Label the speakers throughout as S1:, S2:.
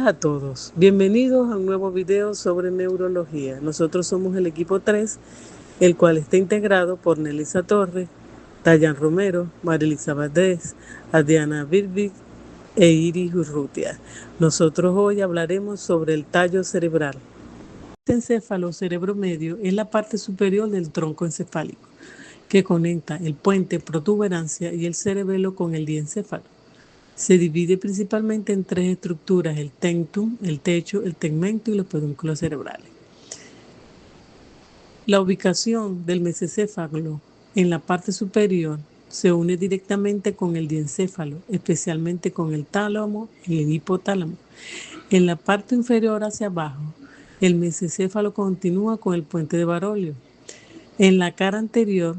S1: días a todos. Bienvenidos a un nuevo video sobre neurología. Nosotros somos el equipo 3, el cual está integrado por Nelisa Torres, Dayan Romero, Marilisa Valdés, Adriana Birbig e Iris Urrutia. Nosotros hoy hablaremos sobre el tallo cerebral. El encéfalo cerebro medio es la parte superior del tronco encefálico, que conecta el puente protuberancia y el cerebelo con el diencéfalo. Se divide principalmente en tres estructuras: el tentum, el techo, el tegmento y los pedúnculos cerebrales. La ubicación del mesencéfalo en la parte superior se une directamente con el diencéfalo, especialmente con el tálamo y el hipotálamo. En la parte inferior hacia abajo, el mesencéfalo continúa con el puente de Barolio. En la cara anterior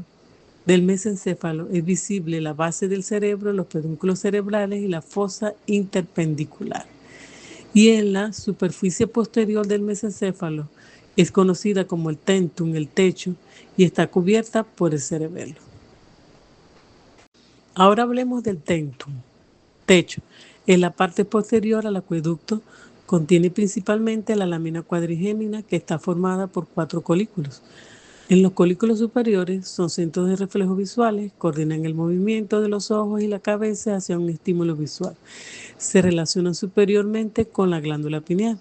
S1: del mesencéfalo es visible la base del cerebro, los pedúnculos cerebrales y la fosa interpendicular. Y en la superficie posterior del mesencéfalo es conocida como el tentum, el techo, y está cubierta por el cerebelo. Ahora hablemos del tentum, techo. En la parte posterior al acueducto contiene principalmente la lámina cuadrigémina, que está formada por 4 colículos. En los colículos superiores son centros de reflejos visuales, coordinan el movimiento de los ojos y la cabeza hacia un estímulo visual. Se relacionan superiormente con la glándula pineal.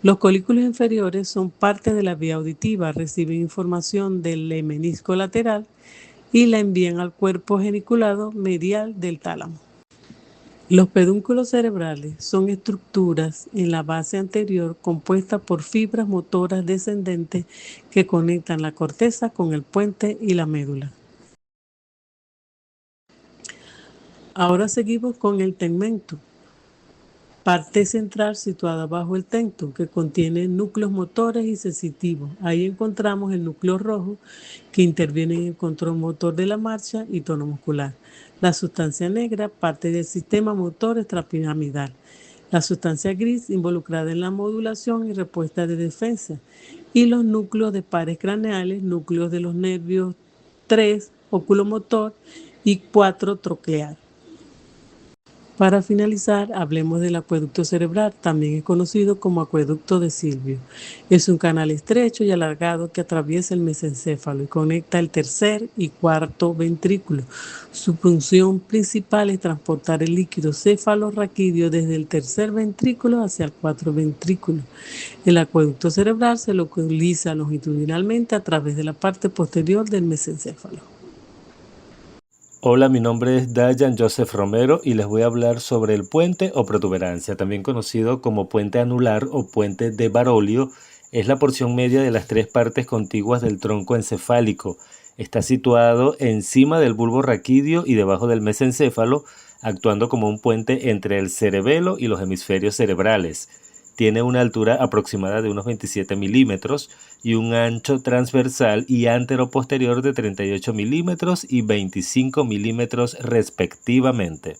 S1: Los colículos inferiores son parte de la vía auditiva, reciben información del menisco lateral y la envían al cuerpo geniculado medial del tálamo. Los pedúnculos cerebrales son estructuras en la base anterior compuestas por fibras motoras descendentes que conectan la corteza con el puente y la médula. Ahora seguimos con el tegmento, parte central situada bajo el tentum, que contiene núcleos motores y sensitivos. Ahí encontramos el núcleo rojo, que interviene en el control motor de la marcha y tono muscular. La sustancia negra, parte del sistema motor extrapiramidal. La sustancia gris, involucrada en la modulación y respuesta de defensa. Y los núcleos de pares craneales, núcleos de los nervios 3, oculomotor, y 4, troclear. Para finalizar, hablemos del acueducto cerebral, también es conocido como acueducto de Silvio. Es un canal estrecho y alargado que atraviesa el mesencéfalo y conecta el tercer y cuarto ventrículo. Su función principal es transportar el líquido cefalorraquídeo desde el tercer ventrículo hacia el cuarto ventrículo. El acueducto cerebral se localiza longitudinalmente a través de la parte posterior del mesencéfalo.
S2: Hola, mi nombre es Dayan Joseph Romero y les voy a hablar sobre el puente o protuberancia, también conocido como puente anular o puente de Barolio. Es la porción media de las 3 partes contiguas del tronco encefálico. Está situado encima del bulbo raquídeo y debajo del mesencéfalo, actuando como un puente entre el cerebelo y los hemisferios cerebrales. Tiene una altura aproximada de unos 27 milímetros y un ancho transversal y antero-posterior de 38 milímetros y 25 milímetros respectivamente.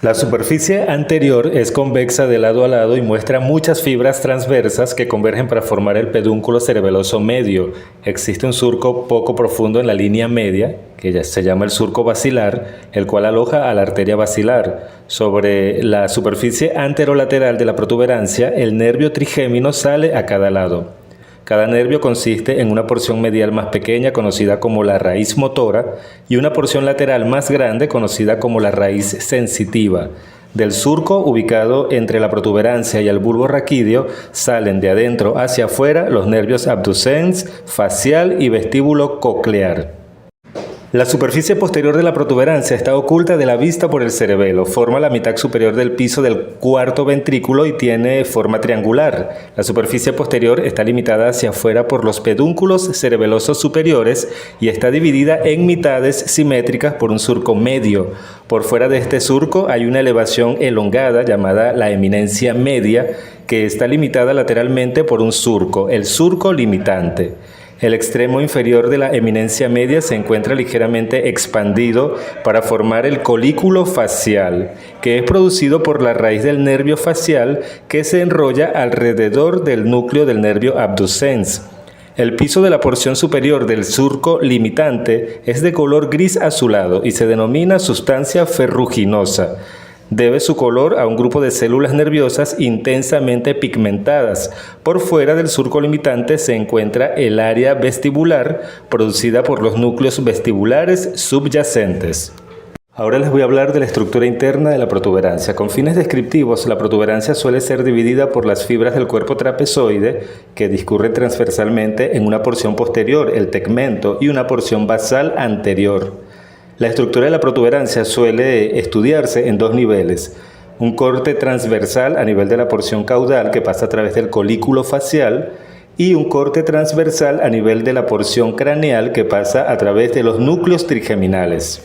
S2: La superficie anterior es convexa de lado a lado y muestra muchas fibras transversas que convergen para formar el pedúnculo cerebeloso medio. Existe un surco poco profundo en la línea media, que ya se llama el surco basilar, el cual aloja a la arteria basilar. Sobre la superficie anterolateral de la protuberancia, el nervio trigémino sale a cada lado. Cada nervio consiste en una porción medial más pequeña conocida como la raíz motora y una porción lateral más grande conocida como la raíz sensitiva. Del surco ubicado entre la protuberancia y el bulbo raquídeo salen de adentro hacia afuera los nervios abducens, facial y vestíbulo coclear. La superficie posterior de la protuberancia está oculta de la vista por el cerebelo, forma la mitad superior del piso del cuarto ventrículo y tiene forma triangular. La superficie posterior está limitada hacia afuera por los pedúnculos cerebelosos superiores y está dividida en mitades simétricas por un surco medio. Por fuera de este surco hay una elevación elongada llamada la eminencia media, que está limitada lateralmente por un surco, el surco limitante. El extremo inferior de la eminencia media se encuentra ligeramente expandido para formar el colículo facial, que es producido por la raíz del nervio facial que se enrolla alrededor del núcleo del nervio abducens. El piso de la porción superior del surco limitante es de color gris azulado y se denomina sustancia ferruginosa. Debe su color a un grupo de células nerviosas intensamente pigmentadas. Por fuera del surco limitante se encuentra el área vestibular, producida por los núcleos vestibulares subyacentes. Ahora les voy a hablar de la estructura interna de la protuberancia. Con fines descriptivos, la protuberancia suele ser dividida por las fibras del cuerpo trapezoide que discurren transversalmente en una porción posterior, el tegmento, y una porción basal anterior. La estructura de la protuberancia suele estudiarse en dos niveles. Un corte transversal a nivel de la porción caudal que pasa a través del colículo facial y un corte transversal a nivel de la porción craneal que pasa a través de los núcleos trigeminales.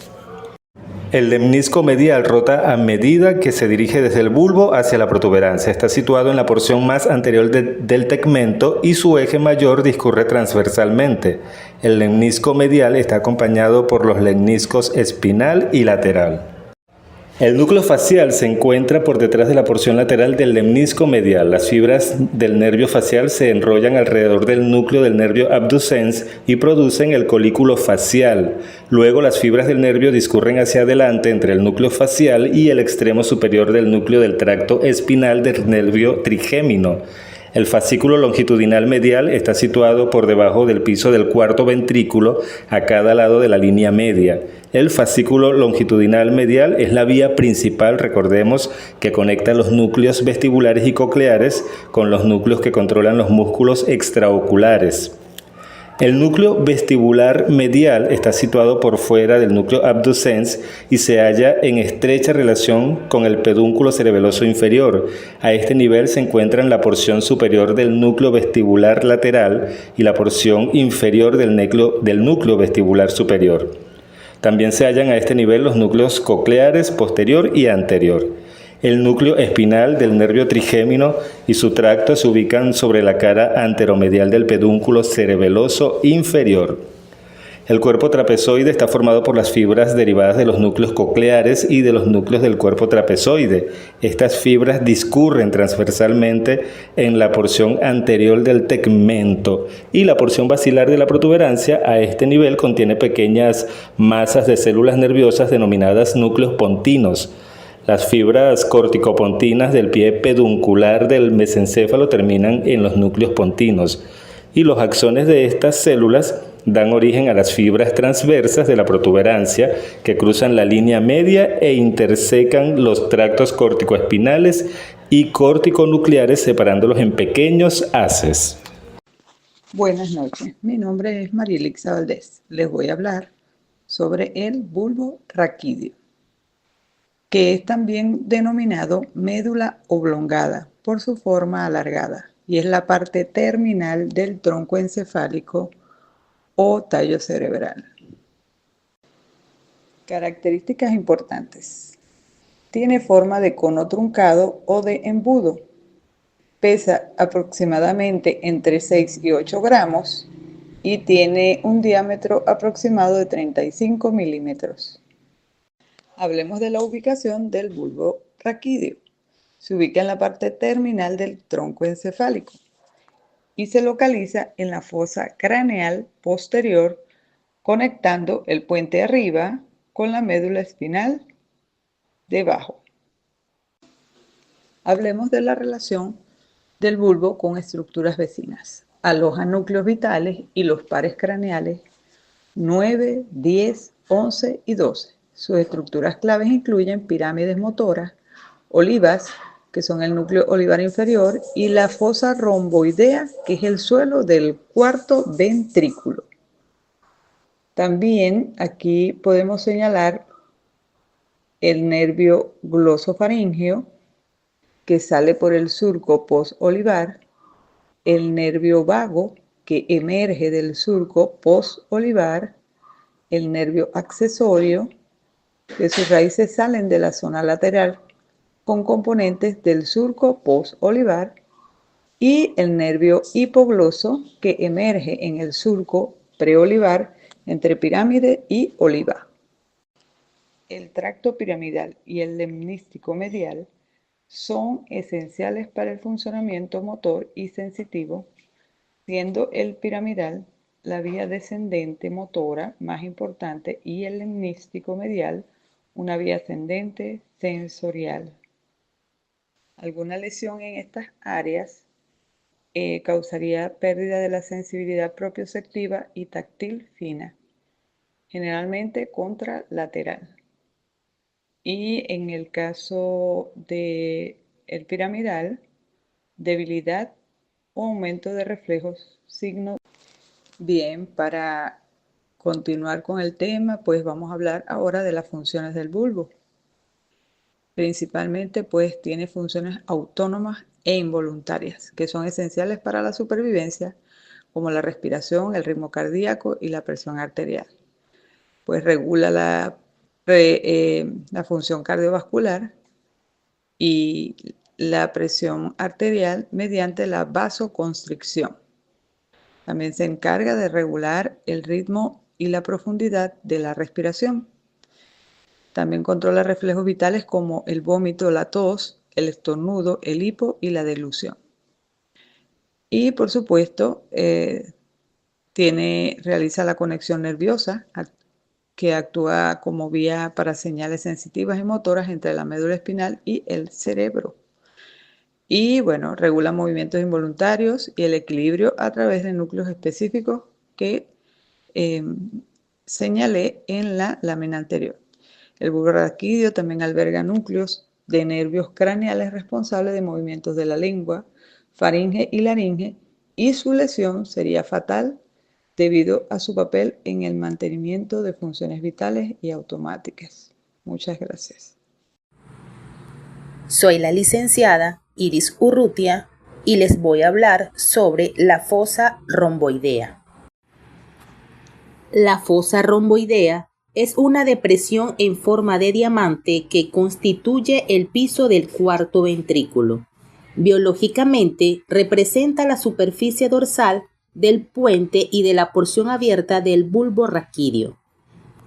S2: El lemnisco medial rota a medida que se dirige desde el bulbo hacia la protuberancia. Está situado en la porción más anterior del tegmento y su eje mayor discurre transversalmente. El lemnisco medial está acompañado por los lemniscos espinal y lateral. El núcleo facial se encuentra por detrás de la porción lateral del lemnisco medial. Las fibras del nervio facial se enrollan alrededor del núcleo del nervio abducens y producen el colículo facial. Luego las fibras del nervio discurren hacia adelante entre el núcleo facial y el extremo superior del núcleo del tracto espinal del nervio trigémino. El fascículo longitudinal medial está situado por debajo del piso del cuarto ventrículo a cada lado de la línea media. El fascículo longitudinal medial es la vía principal, recordemos, que conecta los núcleos vestibulares y cocleares con los núcleos que controlan los músculos extraoculares. El núcleo vestibular medial está situado por fuera del núcleo abducens y se halla en estrecha relación con el pedúnculo cerebeloso inferior. A este nivel se encuentran la porción superior del núcleo vestibular lateral y la porción inferior del núcleo vestibular superior. También se hallan a este nivel los núcleos cocleares posterior y anterior. El núcleo espinal del nervio trigémino y su tracto se ubican sobre la cara anteromedial del pedúnculo cerebeloso inferior. El cuerpo trapezoide está formado por las fibras derivadas de los núcleos cocleares y de los núcleos del cuerpo trapezoide. Estas fibras discurren transversalmente en la porción anterior del tegmento y la porción basilar de la protuberancia a este nivel contiene pequeñas masas de células nerviosas denominadas núcleos pontinos. Las fibras corticopontinas del pie peduncular del mesencéfalo terminan en los núcleos pontinos y los axones de estas células dan origen a las fibras transversas de la protuberancia que cruzan la línea media e intersecan los tractos corticoespinales y corticonucleares separándolos en pequeños haces.
S3: Buenas noches, mi nombre es Marielixa Valdés. Les voy a hablar sobre el bulbo raquídeo, que es también denominado médula oblongada por su forma alargada y es la parte terminal del tronco encefálico o tallo cerebral. Características importantes. Tiene forma de cono truncado o de embudo. Pesa aproximadamente entre 6 y 8 gramos y tiene un diámetro aproximado de 35 milímetros. Hablemos de la ubicación del bulbo raquídeo. Se ubica en la parte terminal del tronco encefálico y se localiza en la fosa craneal posterior, conectando el puente arriba con la médula espinal debajo. Hablemos de la relación del bulbo con estructuras vecinas. Aloja núcleos vitales y los pares craneales 9, 10, 11 y 12. Sus estructuras claves incluyen pirámides motoras, olivas, que son el núcleo olivar inferior, y la fosa romboidea, que es el suelo del cuarto ventrículo. También aquí podemos señalar el nervio glosofaríngeo, que sale por el surco posolivar, el nervio vago, que emerge del surco posolivar, el nervio accesorio, que sus raíces salen de la zona lateral con componentes del surco posolivar, y el nervio hipogloso, que emerge en el surco preolivar entre pirámide y oliva. El tracto piramidal y el lemnístico medial son esenciales para el funcionamiento motor y sensitivo, siendo el piramidal la vía descendente motora más importante y el lemnístico medial una vía ascendente sensorial. Alguna lesión en estas áreas causaría pérdida de la sensibilidad propioceptiva y táctil fina, generalmente contralateral. Y en el caso del piramidal, debilidad o aumento de reflejos, signos. Bien, para continuar con el tema, pues vamos a hablar ahora de las funciones del bulbo. Principalmente, pues tiene funciones autónomas e involuntarias, que son esenciales para la supervivencia, como la respiración, el ritmo cardíaco y la presión arterial. Pues regula la función cardiovascular y la presión arterial mediante la vasoconstricción. También se encarga de regular el ritmo y la profundidad de la respiración. También controla reflejos vitales como el vómito, la tos, el estornudo, el hipo y la deglución. Y por supuesto, realiza la conexión nerviosa que actúa como vía para señales sensitivas y motoras entre la médula espinal y el cerebro. Y bueno, regula movimientos involuntarios y el equilibrio a través de núcleos específicos que señalé en la lámina anterior. El bulbo raquídeo también alberga núcleos de nervios craneales responsables de movimientos de la lengua, faringe y laringe, y su lesión sería fatal debido a su papel en el mantenimiento de funciones vitales y automáticas. Muchas gracias.
S4: Soy la licenciada Iris Urrutia y les voy a hablar sobre la fosa romboidea. La fosa romboidea es una depresión en forma de diamante que constituye el piso del cuarto ventrículo. Biológicamente representa la superficie dorsal del puente y de la porción abierta del bulbo raquídeo.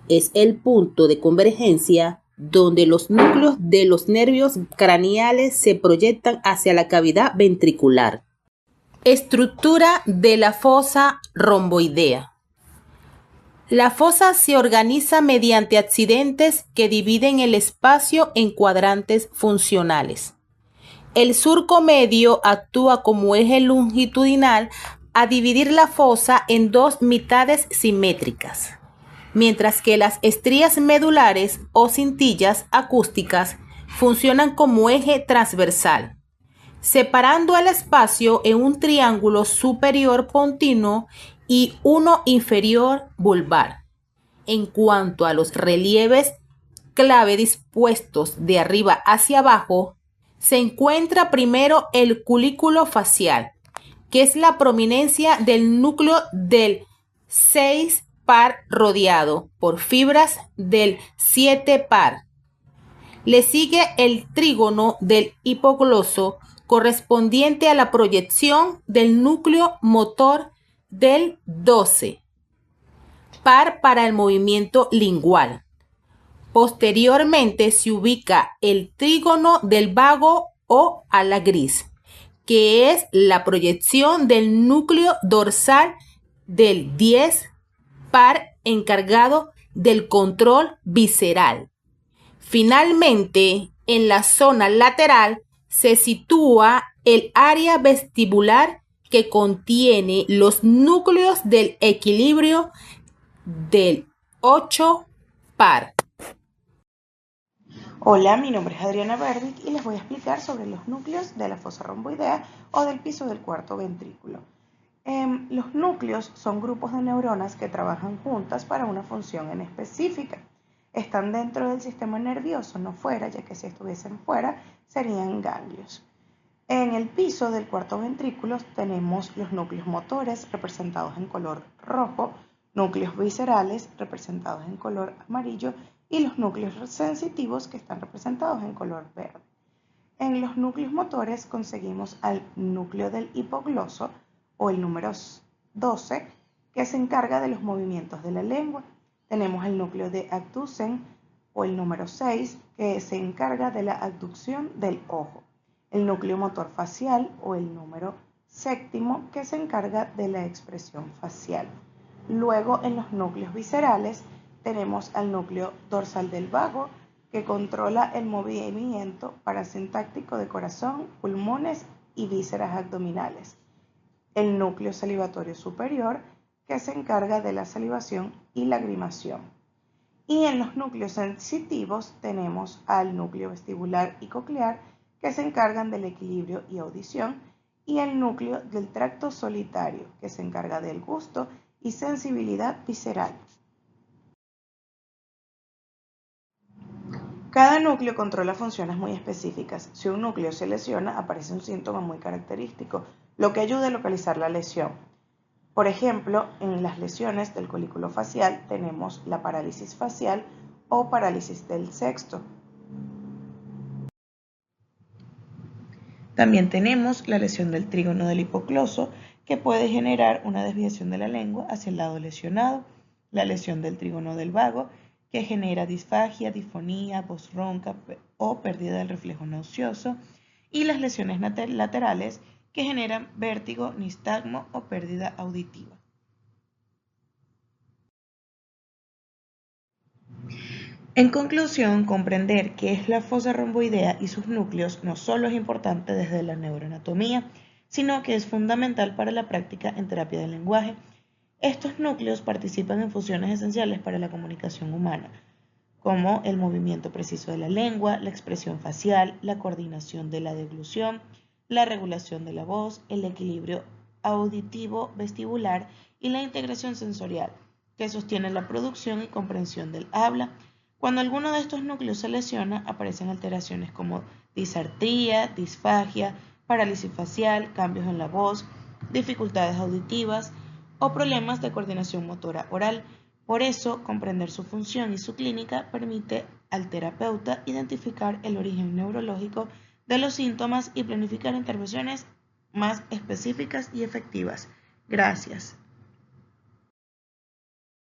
S4: Es el punto de convergencia donde los núcleos de los nervios craneales se proyectan hacia la cavidad ventricular. Estructura de la fosa romboidea. La fosa se organiza mediante accidentes que dividen el espacio en cuadrantes funcionales. El surco medio actúa como eje longitudinal a dividir la fosa en dos mitades simétricas, mientras que las estrías medulares o cintillas acústicas funcionan como eje transversal, separando el espacio en un triángulo superior continuo y uno inferior vulvar. En cuanto a los relieves clave dispuestos de arriba hacia abajo, se encuentra primero el culículo facial, que es la prominencia del núcleo del 6 par rodeado por fibras del 7 par. Le sigue el trígono del hipogloso, correspondiente a la proyección del núcleo motor del 12 par para el movimiento lingual. Posteriormente se ubica el trígono del vago o ala gris, que es la proyección del núcleo dorsal del 10 par encargado del control visceral. Finalmente, en la zona lateral se sitúa el área vestibular que contiene los núcleos del equilibrio del 8 par.
S5: Hola, mi nombre es Adriana Verdic y les voy a explicar sobre los núcleos de la fosa romboidea o del piso del cuarto ventrículo. Los núcleos son grupos de neuronas que trabajan juntas para una función en específica. Están dentro del sistema nervioso, no fuera, ya que si estuviesen fuera serían ganglios. En el piso del cuarto ventrículo tenemos los núcleos motores representados en color rojo, núcleos viscerales representados en color amarillo y los núcleos sensitivos que están representados en color verde. En los núcleos motores conseguimos al núcleo del hipogloso o el número 12 que se encarga de los movimientos de la lengua. Tenemos el núcleo de abducen o el número 6 que se encarga de la abducción del ojo. El núcleo motor facial o el número 7 que se encarga de la expresión facial. Luego en los núcleos viscerales tenemos al núcleo dorsal del vago que controla el movimiento parasintáctico de corazón, pulmones y vísceras abdominales. El núcleo salivatorio superior, que se encarga de la salivación y lagrimación. Y en los núcleos sensitivos tenemos al núcleo vestibular y coclear, que se encargan del equilibrio y audición, y el núcleo del tracto solitario, que se encarga del gusto y sensibilidad visceral. Cada núcleo controla funciones muy específicas. Si un núcleo se lesiona, aparece un síntoma muy característico, lo que ayuda a localizar la lesión. Por ejemplo, en las lesiones del colículo facial tenemos la parálisis facial o parálisis del sexto. También tenemos la lesión del trígono del hipocloso, que puede generar una desviación de la lengua hacia el lado lesionado, la lesión del trígono del vago, que genera disfagia, disfonía, voz ronca o pérdida del reflejo nauseoso, y las lesiones laterales, que generan vértigo, nistagmo o pérdida auditiva. En conclusión, comprender qué es la fosa romboidea y sus núcleos no solo es importante desde la neuroanatomía, sino que es fundamental para la práctica en terapia del lenguaje. Estos núcleos participan en funciones esenciales para la comunicación humana, como el movimiento preciso de la lengua, la expresión facial, la coordinación de la deglución, la regulación de la voz, el equilibrio auditivo vestibular y la integración sensorial, que sostiene la producción y comprensión del habla. Cuando alguno de estos núcleos se lesiona, aparecen alteraciones como disartría, disfagia, parálisis facial, cambios en la voz, dificultades auditivas o problemas de coordinación motora oral. Por eso, comprender su función y su clínica permite al terapeuta identificar el origen neurológico de los síntomas y planificar intervenciones más específicas y efectivas. Gracias.